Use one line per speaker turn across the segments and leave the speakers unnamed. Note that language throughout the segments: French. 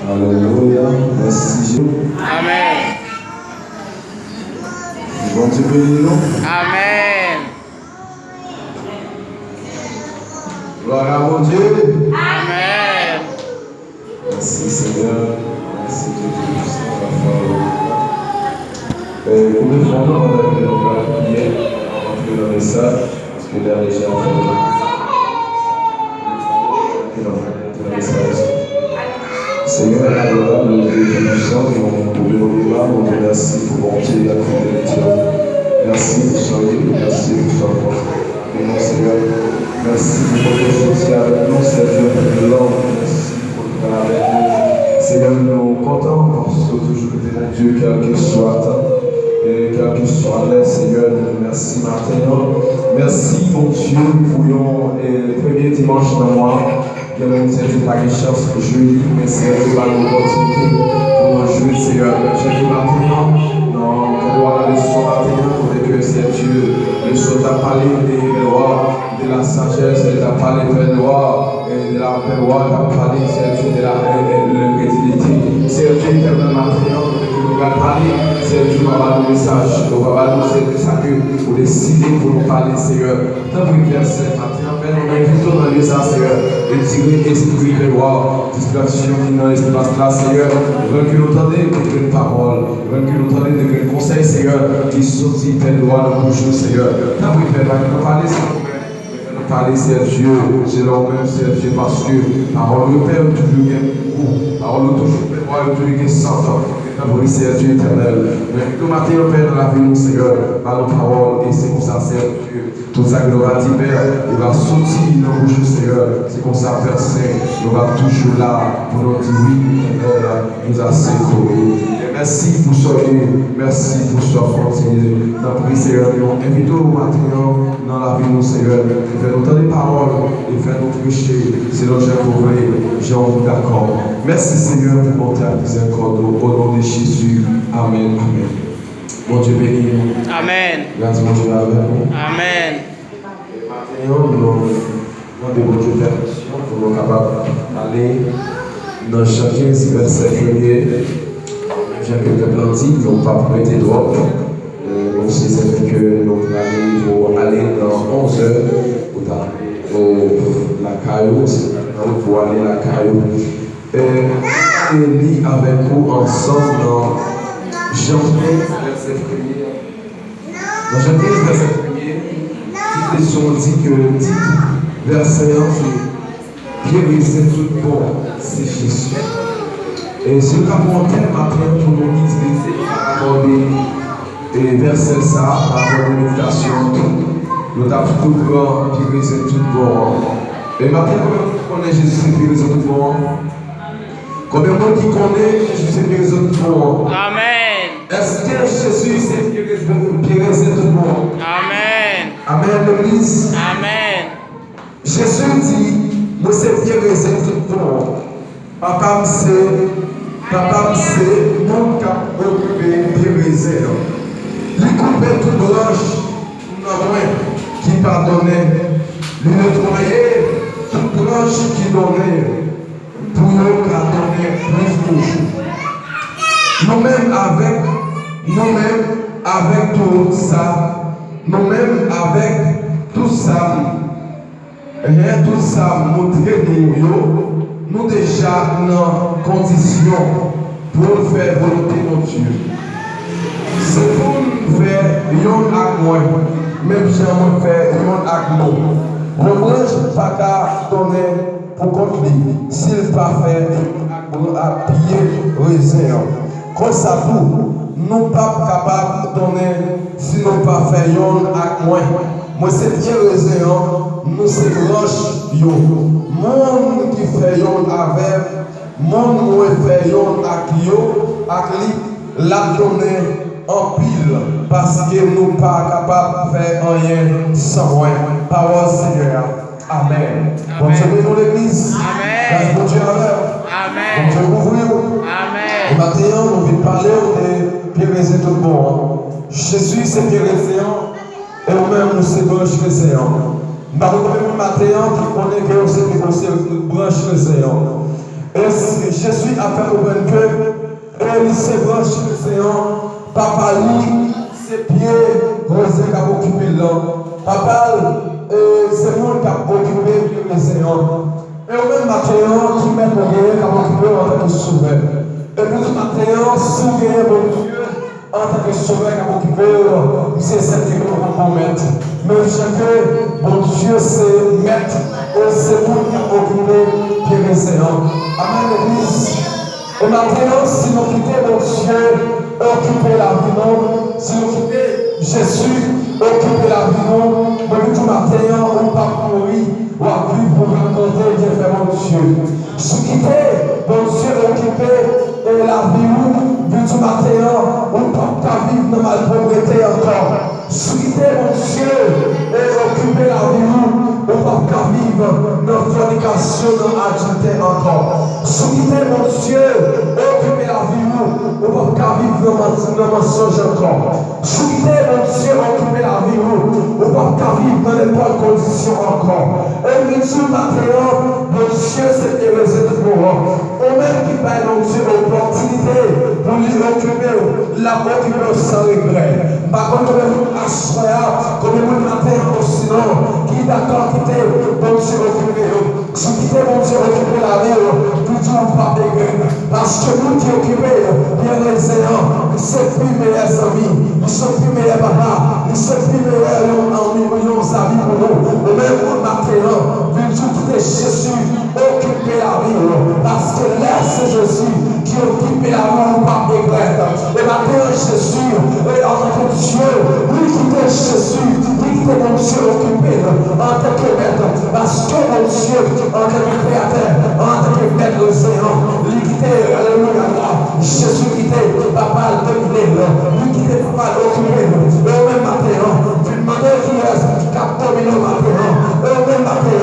Alléluia. Merci Jésus.
Amen.
Bon Dieu béni nous.
Amen.
Gloire à mon Dieu.
Amen.
Merci Seigneur. Merci Dieu Tout-Puissant. Pour nous faire on va prier, on va prier dans le message, parce que là déjà Seigneur, adorable Dieu Tout-Puissant, nous pouvons nous nous remercie pour bonté et la fidélité. Merci pour soyez, merci pour sa force. Et mon Seigneur, merci pour votre soutien avec nous, Seigneur, pour l'homme, merci pour le travail avec nous. Seigneur, nous sommes contents parce que toujours été mon Dieu, quel que soit temps, et quel que soit l'air, Seigneur, merci maintenant. Merci, mon Dieu, pour le premier dimanche dans le mois. Que nous sommes pas une chance pour jeudi, mais c'est une opportunité pour nous jouer, Seigneur. Jeudi matin, non, on doit aller sur matin, pour que c'est Dieu, le soir t'a parlé des lois, de la sagesse, il t'a parlé de loi, et de la loi, t'a parlé, c'est Dieu de la crédibilité. C'est Dieu éternel matin, pour que nous allons parler, c'est Dieu qui va nous message, nous va nous aider ça pour décider pour nous parler, Seigneur. Tant que verset matin, on invite dans le message, Seieur, et tirer esprit de loi, distraction qui dans l'espace là, Seieur. Que nous entendons de grandes paroles, que nous entendons de grands conseils, Seieur, qui sortent de loi dans nos jours, Seieur. Tant que nous parler, nous parler, c'est Dieu, c'est l'homme, c'est Dieu, parce que parole de Père toujours bien pour parole toujours bien, toujours bien sans temps. C'est Dieu éternel. Mais tout matin, on Père, dans la vie, Seigneur, par nos paroles, et c'est pour ça, c'est Dieu. Tout ça que nous va dire, Père, il va sortir dans nos bouches, Seieur. C'est comme ça, Père Saint, nous va toujours là pour nous dire oui, nous a sécuré. Merci pour ce merci pour ce fortier. Dans le Seigneur, nous invitons au matin dans la vie, Seigneur. Fais nous entendre des paroles et fais nous prêcher. C'est notre Dieu pour vrai, j'en d'accord. Merci, Seigneur, pour monter à miséricorde au nom de Jésus. Amen. Amen. Mon Dieu béni.
Amen.
Grâce mon Dieu avec nous.
Amen.
Maintenant, nous avons des bonnes permissions pour nous capables d'aller dans chaque 15 verset premier. J'ai quelques plantiques, nous n'avons pas prêté droit. Donc, c'est que nous allons aller dans 11 heures pour la caillou, pour aller à la caillou. Et lit avec vous ensemble dans Jean 15, verset 1er. Dans Jean 15, verset 1er, les sont dit que le titre verset 1, c'est guérissez tout bon, c'est Jésus. Et si nous avons un thème matin pour nous utiliser par rapport des versets ça, par rapport aux méditations, nous avons tout grand, guérissez tout bon. Et maintenant, on est Jésus, c'est guérissez tout bon. Combien de monde qui connaît Jésus, c'est guérissez tout bon? Amen. Est-ce que Jésus, c'est guérissez tout bon? Amen. Amen, l'Église. Amen. Jésus dit, moi c'est guérissez tout bon. Papa, c'est mon cap occupé de réserve. Il coupait toute branche, qui pardonnait, il nettoyait toute branche qui donnait, pour nous pardonner plus toujours. Nous-mêmes avec tout ça, rien tout ça montrer nous déjà dans condition pour faire volonté de Dieu. C'est pour nous faire un acte moi, même si on fait un acte nous. Le branche pas qu'à donner pour qu'on dit, s'il pas fait un acte à pied raisin. Comme ça tout, nous pas capables de donner si nous pas fait un acte moi. Moi c'est bien raisin, nous c'est roche yo. Monde qui fait yon avec, monde qui fait yon avec yo, avec lui, la donner en pile, parce que nous pas capables de faire rien sans moi. Parole Seigneur. Amen. Bon Dieu bénisse l'église. Amen. Bon Dieu Amen. Bon Dieu ouvrir. Amen. Et maintenant, nous allons parler de Pierre et tout bon. Jésus c'est Pierre et nous-mêmes nous c'est branche chrétien. Nous avons matin qui connaît que c'est une branche chrétien. Et Jésus a fait comprendre que il s'est branché le Seigneur, papa lui, ses pieds, Rosé qui a occupé l'homme. Papa, c'est lui qui a occupé le Seigneur. Et au même matin, qui met le guerrier qui a occupé en tant que sauveur. Et puis le matin, souverain, mon Dieu, en tant que sauveur qui a occupé, c'est cette que nous pouvons mettre. Mais chacun, mon Dieu, c'est maître, et c'est lui qui a occupé le Seigneur. Amen, l'église. Et maintenant, si nous quittons mon Dieu, occuper la vie, non, si nous quittons Jésus, occuper la vie, non, mais tout matin, on ne va pas mourir, on va vivre pour raconter Dieu fait mon Dieu. Si nous quittons mon Dieu, occuper la vie, mais tout matin, on ne va pas vivre dans la pauvreté encore. Si nous quittons mon Dieu, et occuper la vie, on ne va pas vivre dans la fornication, dans l'adultère encore. Si nous quittons mon Dieu, occuper la vie, on ne va pas vivre dans le mensonge encore. Si nous quittons mon Dieu, occuper la vie, on ne va pas vivre dans les bonnes conditions encore. Et nous disons maintenant, mon Dieu, c'est heureux de nous. Au même qui va mon Dieu l'opportunité pour lui occuper, la occuper sans regret. Par contre, nous assoyons comme le matin sinon, qui est d'accord quitter mon Dieu occuper. Si quitter mon Dieu occuper la vie, toujours pas de regret. Parce que nous qui occupons, bien les aimants, ils sont plus meilleurs amis, ils sont plus meilleurs papas, ils sont plus meilleurs amis, nos amis pour nous. Au même maintenant, nous quitter Jésus, occuper la vie. Parce que là, c'est Jésus qui occupe la vie, pas de regret. Et maintenant, Jésus, en tant que Dieu, lui quitter Jésus, lui quitter mon Dieu occupé en tant que maître. Parce que mon Dieu, en tant que créateur, en tant que maître de l'océan, lui quitter, alléluia, Jésus quitter, papa dominé, lui quitter, papa occupé. Et au même matin, tu demandais qui est cap dominé au matin. Et au même matin,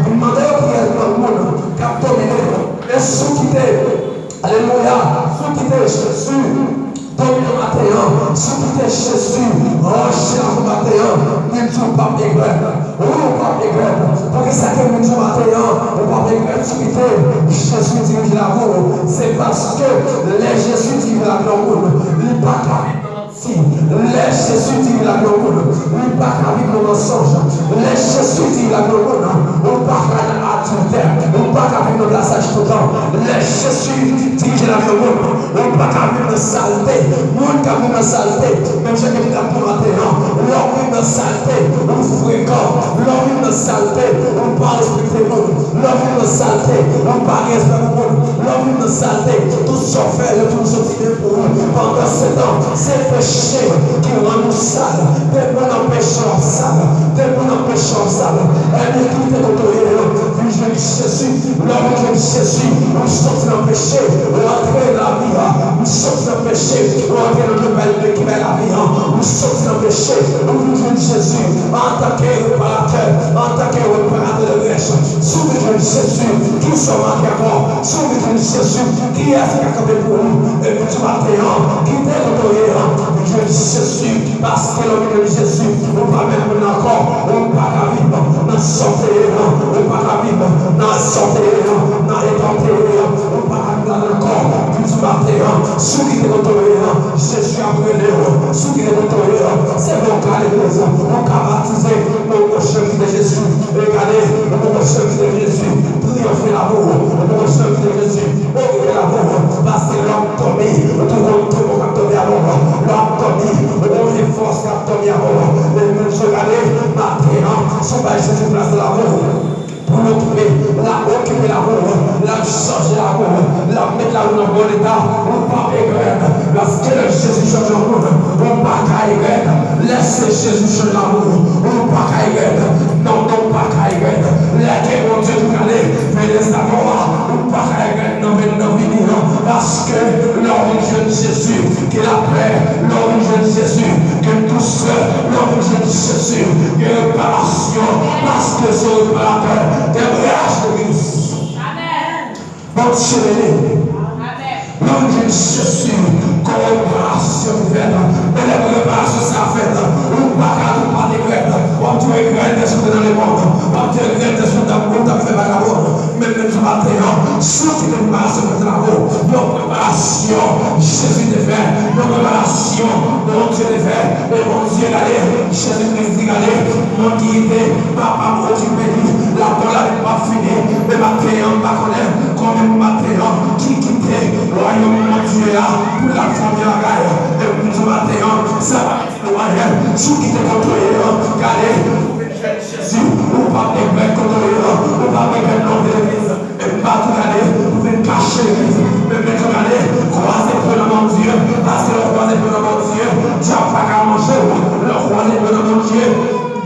tu demandais qui est dans le monde, cap dominé. Et sous quitter, alléluia, sous quitter Jésus. Domine le matin, si tu es Jésus, rocher le matin, nous ne sommes pas de regret. Oui, on pas de regret. Parce que ça que nous disons matin, on pas de regret. Si tu es Jésus dirige la roue, c'est parce que les Jésus dirige la roue, il n'est pas capable. Les Jésus dit la gloriole, il pas qu'à vivre le mensonge. Les Jésus dit la gloriole, on pas qu'à adultère, on pas qu'à vivre le glaçage total. Les Jésus dit la gloriole, on pas qu'à vivre la saleté. Monde qui a vivre la saleté, même si quelqu'un a pour matin, l'homme vit la saleté, on fréquente, l'homme vit la saleté, on parle respecter le monde, l'homme vit la saleté, on parle respecter le monde, l'homme vit la saleté, tout ce qu'on fait, tout ce qu'on fait pour nous. Pendant 7 ans, c'est péché. Qui rend nous sales, des bons empêcheurs sales, des bons empêcheurs sales. Elle est tout écouté, puis je dis Jésus, l'homme de Jésus, nous sommes dans le péché, on entre dans la vie, nous sommes dans le péché, on entre dans le nouvel qui met la vie, nous sommes dans le péché, nous disons Jésus, en tant que réparateur, en tant que réparateur de brèche, sous le Jésus, qui sont marqués encore, sous le Jésus, qui est qui a campé pour nous, et puis tu vas te qui t'est autorité, Dieu Jésus, parce que l'homme de Jésus, on va même encore, on va pas vivre dans la santé, on va pas vivre dans la santé, dans l'étendue, on va pas vivre dans le corps, puis tu vas te sous qui est autorité, Jésus a brûlé, sous qui est autorité, c'est mon cas l'église, on va baptiser mon cheveu de Jésus, regardez, mon cheveu de Jésus, triompher l'amour, mon cheveu de Jésus, ouvrir l'amour, parce que l'homme tombé, tout le monde va tomber à l'amour, l'homme tombé, on est force à tomber à l'amour, mais je vais aller maintenant, sur la Jésus place de l'amour. Pour l'occuper, occuper l'amour, la changer l'amour, la mettre l'amour dans le bon état, on ne va pas égrener, parce que Jésus change l'amour, on ne va pas égrener, laissez Jésus changer l'amour, on ne va pas égrener, non, pas égrener, laissez mon Dieu tout aller, mais les amours, on ne va pas égrener, non, parce que l'origine de Jésus, qui est la paix, l'origine de Jésus, qui est douceur, l'origine de Jésus, qui est réparation, parce que c'est réparateur. Des voyages de Christ. Amen. Bon Dieu aimé. Amen. L'homme de Jésus, coopération faite. Mais les préparations sont faites. On ne va pas de grève. On doit grève des choses dans le monde. On doit grève des choses dans le monde. On fait vagabond.
même ce matin, ceux qui ne passent pas de l'amour, nos préparations, Jésus te fait, nos préparations, mon Dieu te fait, et mon Dieu allez, Jésus-Christ dit allez, mon guide, papa, mon Dieu béni, la parole n'est pas finie, mais matin, pas connaître, comme un matin, qui quittait le royaume de mon Dieu là, pour la famille à gaille, et ce matin, ça va être le royaume, ceux qui te contrôlent, regardez, Jésus, ou pas les mecs contrôlés, ou pas les mecs non de l'église, et pas tout aller, vous pouvez cacher l'église, mais mettre aller, croiser peu de mon Dieu, parce que le croiser peu de mon Dieu, diable pas qu'à manger, le croiser peu de mon Dieu,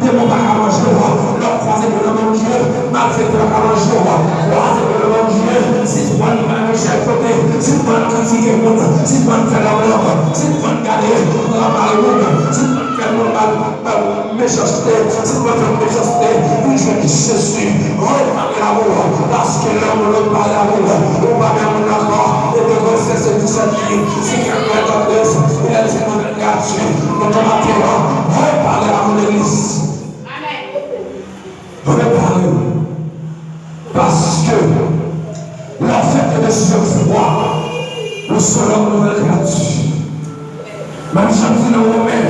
démon pas qu'à manger, le croiser peu de mon Dieu, malfaiteur pas qu'à manger, croiser peu de mon Dieu, si tu vas nous faire chaque côté, si tu vas nous critiquer le monde, si tu vas nous faire la mort, si tu vas nous garder, la malheureuse, si tu vas nous faire le méchanceté, si tu vas faire le méchanceté, oui, je suis, reparler l'amour, parce que l'homme ne parle l'amour, on va même encore, et de grossesse et tout ça, si quelqu'un est en place, il a dit nous gratuit, nous sommes maintenant, reparler l'amour de l'église. Reparler, parce que l'enfer de surfroid, nous serons nouvelle gratuit. Même si je dis le Romain,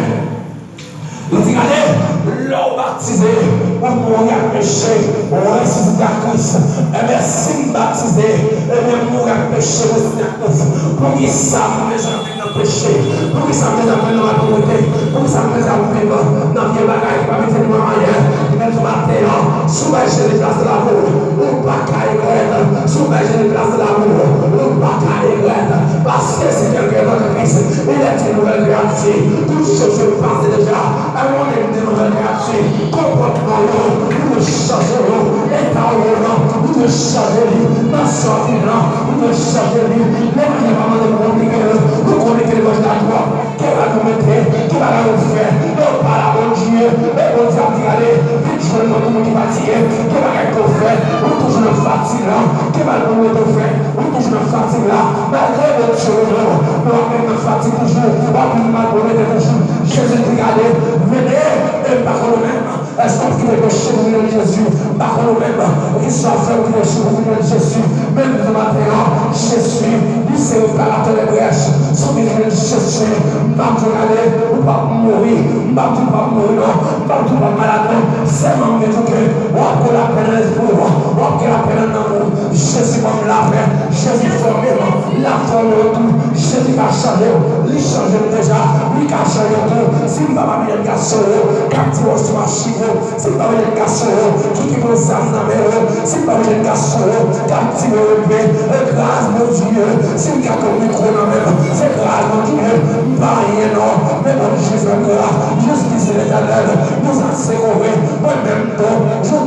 il dit, allez, l'eau baptisée, pour mourir à péché, on ressuscite à Christ. Et bien, si baptisé, et bien, mourir à péché, ressuscite à Christ. Pour qu'ils savent mes amis dans le péché, pour qu'ils savent mes amis dans la communauté, pour qu'ils savent mes amis dans les bagages, pas mettre de moyens, mais tout matin, soubager les places de l'amour, ou pas qu'à égrène, soubager les places de l'amour, ou pas qu'à égrène, parce que c'est quelqu'un dans Christ, il est une nouvelle gratuité, toutes choses se passent déjà. On est une nouvelle gratuite, comportement, nous changerons, état, nous changerons, nation, nous changerons, les vraiment de compliquer, vous connaissez le de la croix, qui va nous mettre, qui va nous faire, non pas la bonne Dieu, mais bon Dieu, qui va aller, qui va nous fatiguer, qui va nous faire, ou toujours le fatigant, qui va nous faire, ou toujours le fatigant, malgré votre chose, nous avons fatigue toujours, on va nous malheureusement toujours, Jésus dit, allez, venez, et par le même, est-ce qu'on peut pécher au nom de Jésus, par le même, il soit fait au nom de Jésus, même ce matin, Jésus, il s'est réparateur des brèches, son nom de Jésus, pas tout aller, ou pas mourir, pas tout pas mourir, pas tout pas malade, c'est mon Dieu que, ou après la peine pour, ou après la peine d'amour, Jésus comme la paix, Jésus formé, la forme de tout, Jésus va changer, il change déjà, il va changer tout, si vous n'avez pas bien garçon, quand tu vas se machine, si vous n'avez pas bien garçon, qui peut s'en amener, si vous n'avez pas bien garçon, quand tu veux lever, grâce mon Dieu, si vous avez un micro dans même, c'est grâce mon Dieu, pas rien non, mais mon Dieu fait grâce, justice l'éternel, nous assurons, moi-même tout,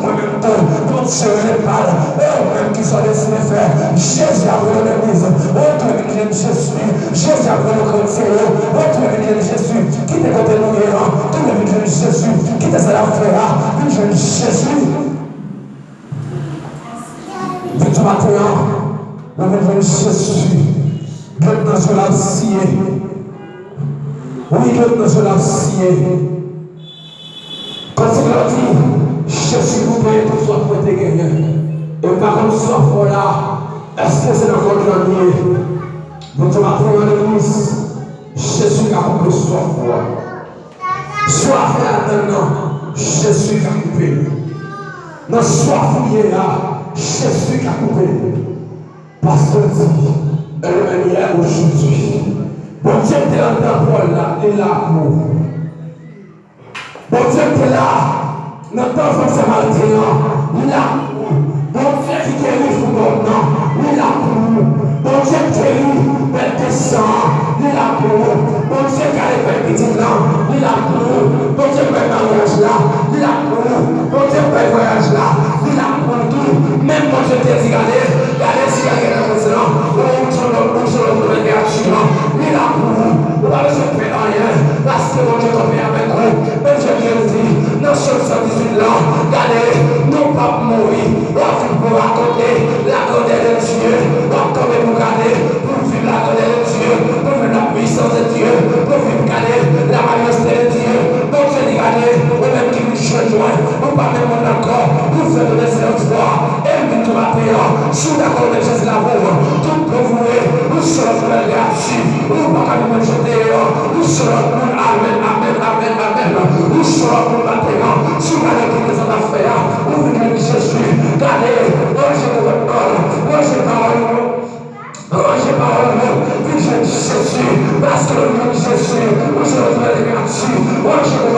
moi-même tout, pour se répare, eux-mêmes qui sont destinés à faire, Jésus a pris l'église, autre que Jésus, Jésus a pris le chrétien, autre que Jésus, qui est côté nous, tout le monde de Jésus, qui est à la frère, le jeune Jésus. Dites matin, le jeune Jésus, maintenant je l'ai scié. Oui, maintenant je l'ai scié. Quand il a dit, Jésus vous paye pour soit pour être gagné. Et par contre, soit pour là, est-ce que c'est encore le dernier? Dites matin, l'église, Jésus a compris soit pour. Soif là-dedans, Jésus a coupé. Dans soif là, Jésus a coupé. Parce que dit, elle est hier aujourd'hui. Bon Dieu était là dans Paul là, il est là pour nous. Bon Dieu était là, dans le temps forcément il est là pour nous. Bon Dieu qui guérit pour nous, il est là pour nous. Bon Dieu qui guérit, belle descend, il est là pour nous. Bon Dieu qui a les belles petites là, il est là pour nous. Bon Dieu qui a le mariage là, il est là pour nous. Bon Dieu qui a le voyage là, il est là pour nous. Même quand je te dis, regardez si il y a quelqu'un comme ça, on se le gratuit, il est là pour nous. On va se faire rien, parce que mon Dieu tombe avec nous. Mais je viens de dire, dans ce 118 là, regardez, non pas mourir, pour raconter la grandeur de Dieu, comme vous regardez, pour vivre la grandeur de Dieu, pour vivre la puissance de Dieu, pour vivre la majesté de Dieu. Donc je dis, regardez, ou même qui vous change, ou pas même encore, vous faites de l'excellence, et vous tout matin, ou pas nous jeter, nous serons pour amen, amen, amen, amen. Nous serons pour maintenant, si vous allez quitter cette affaire, vous venez de Jésus, gardez, mangez votre parole, mangez parole. J'ai parole, vu que j'ai Jésus, parce que le nom de Jésus, nous sommes les créatures, moi je vais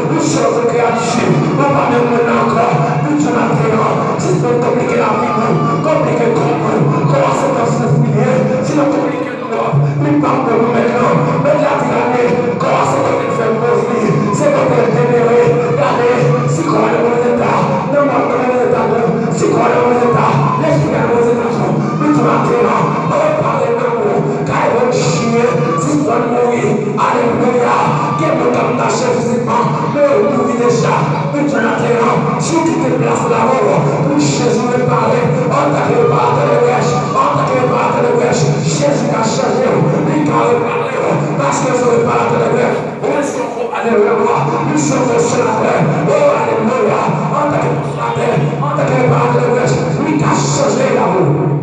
nous sommes les créatures, on va même encore, nous sommes maintenant, si c'est compliqué la vie, compliqué comme nous, commencez à se fouiller, si nous compliqué nous, nous parlons de nous maintenant, mais la tyrannie, commencez à faire poser, c'est notre intérêt, regardez, si quoi est dans les états, non, non, dans les états, si quoi est dans les états, l'esprit est dans les états, nous sommes maintenant. Parlez d'amour, car il va chier, si tu vas mourir, alléluia, qui est mon damnation physiquement, mais on oublie déjà, mais tu m'as dit, si tu te places là-haut, pour Jésus me parler, on t'a créé par la brèche, on t'a créé par la brèche, Jésus a changé, il t'a réparé, parce que je ne parle pas de brèche, où est-ce qu'on peut aller le voir, nous sommes sur la terre, oh alléluia, on t'a créé par la terre, on t'a créé par la brèche, lui t'a changé là-haut.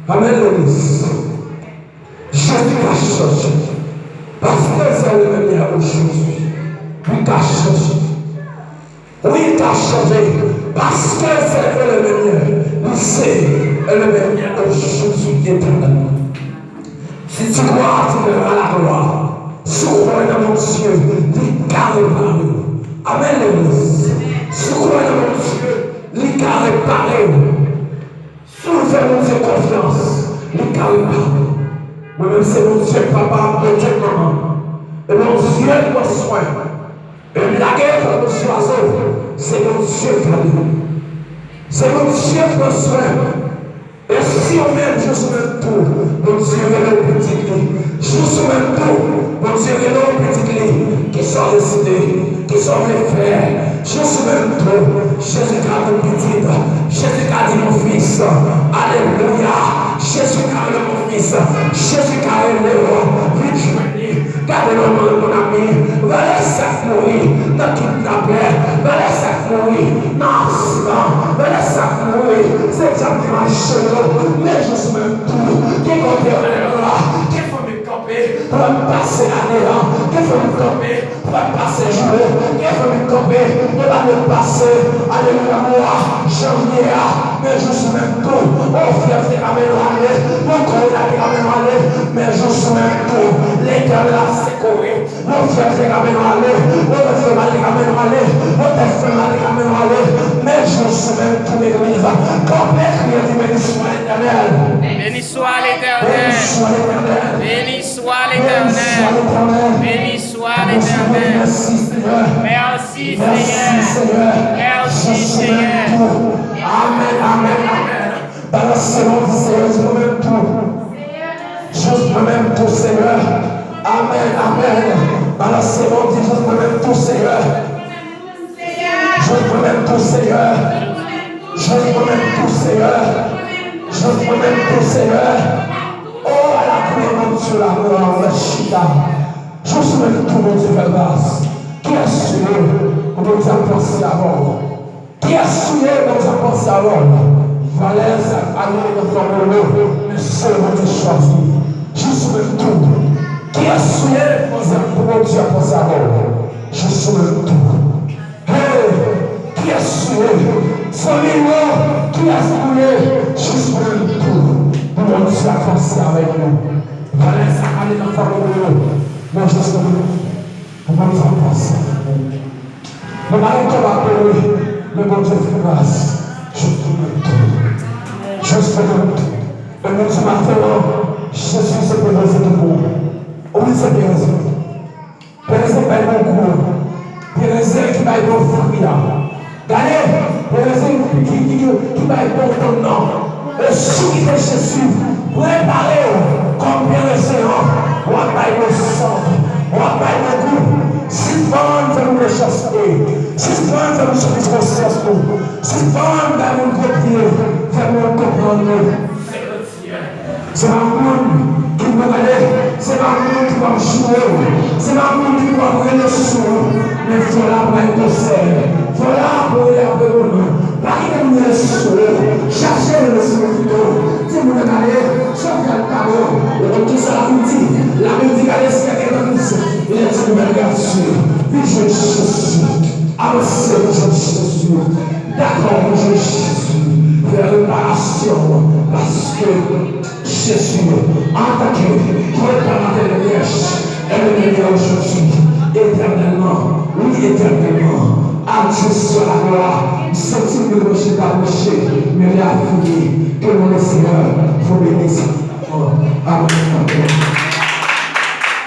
Amen, l'église. Jésus a changé. Parce que c'est le même aujourd'hui. Lui t'a changé. Oui, il t'a changé. Parce que c'est le même. Il sait le même aujourd'hui éternellement. Si tu crois, tu verras la gloire. Si tu crois dans mon Dieu, il carré par nous. Amen, l'église. Si tu crois dans mon Dieu, il carré par nous. Si nous faisons Dieu confiance, les carrés par nous. Moi-même, c'est mon Dieu, papa, mon Dieu, maman. Et mon Dieu, mon soin. Et la guerre pour nos oiseaux, c'est mon Dieu qui a nous. C'est mon Dieu qui nous soin. Et si on met juste même tout, mon Dieu est le petit lit. Juste même tout, mon Dieu est le petit lit. Qui sont décidés, qui sont les frères. Juste même tout, Jésus a mon petit, Jésus a dit mon fils. Alléluia. Jésus a dit mon fils. Jésus a dit le roi. Gardez-le, mon ami. Va laisser mourir. Ne kidnapper. Va laisser mourir. Non, accident. Va laisser mourir. C'est exactement chez mais je suis même tout. Qui compte là? Qui faut me camper pour me passer l'année là? Qui faut me camper pour me passer jour? Qui faut me camper pour me passer? Alléluia, moi, janvier, mais je suis même tout. Oh, fier, c'est quand même aller. Mon corps est quand même aller. Mais je suis même tout. L'éternel a secouru. Mon fier, c'est quand même aller. Mon frère, c'est quand même aller. Mon frère, c'est quand même aller. Mais je suis même tout, l'église. Quand béni soit l'Éternel.
Béni soit l'Éternel. Béni soit l'Éternel. Béni soit l'Éternel. Merci Seigneur. Merci Seigneur.
Amen, amen, amen. Dans le Seigneur du Seigneur, je me mets tout. Je me mets tout, Seigneur. Amen, amen. Dans le Seigneur du Seigneur, je me mets tout, Seigneur. Je me mets tout, Seigneur. Je me mets tout, Seigneur. Je me mets tout, Seigneur. Oh, à la pluie, mon Dieu, la mort, la chita. Je suis même tout, mon Dieu, fait grâce. Qui a suivi, on nous a pensé avant. Qui a suivi, on nous a pensé avant. Valère, ça a donné notre amour, mais seul mon Dieu choisi. Je suis même tout. Qui a suivi, on Dieu a pensé avant. Je suis même tout. Hey, qui a suivi, famille, qui a suivi, je suis même tout. Mon Dieu a pensé avec nous. Valère, ça a donné notre amour, mais je suis même tout. Comment nous en pensons? Nous n'allons pas appeler le bon Dieu fait grâce. Je suis même tout. Je suis même tout. Et nous ce matin, Jésus s'est présent debout. Oui, c'est bien raison. Présent par mon cours. Présent qui va être bon fruit. Regardez, présent qui va être bon ton nom. Et ceux qui est Jésus, préparez-vous comme bien le Seigneur. On va être le sang. On va pas être beaucoup. Si bon de nous les chasser, si bon de nous changer conscience, si bon de nous copier, faire-nous comprendre. C'est un monde qui va aller, c'est un monde qui va jouer, c'est un monde qui va brûler sous, mais il faut la prendre de sel, il faut la brûler un peu. Pas qu'il y ait une sous, chercher le sous, si vous n'allez ça la dit. La Bible dit qu'à l'esprit de nous, il est dit, mais regarde, puis je Jésus. Avancez, je Jésus. D'accord, je Jésus. Faire réparation. Parce que Jésus a attaqué, préparé les lièges. Et le meilleur Jésus, éternellement, oui, éternellement. À Dieu soit la gloire. Senti que le rocher d'approcher, mais il a fini que mon Seigneur vous bénisse. Amen.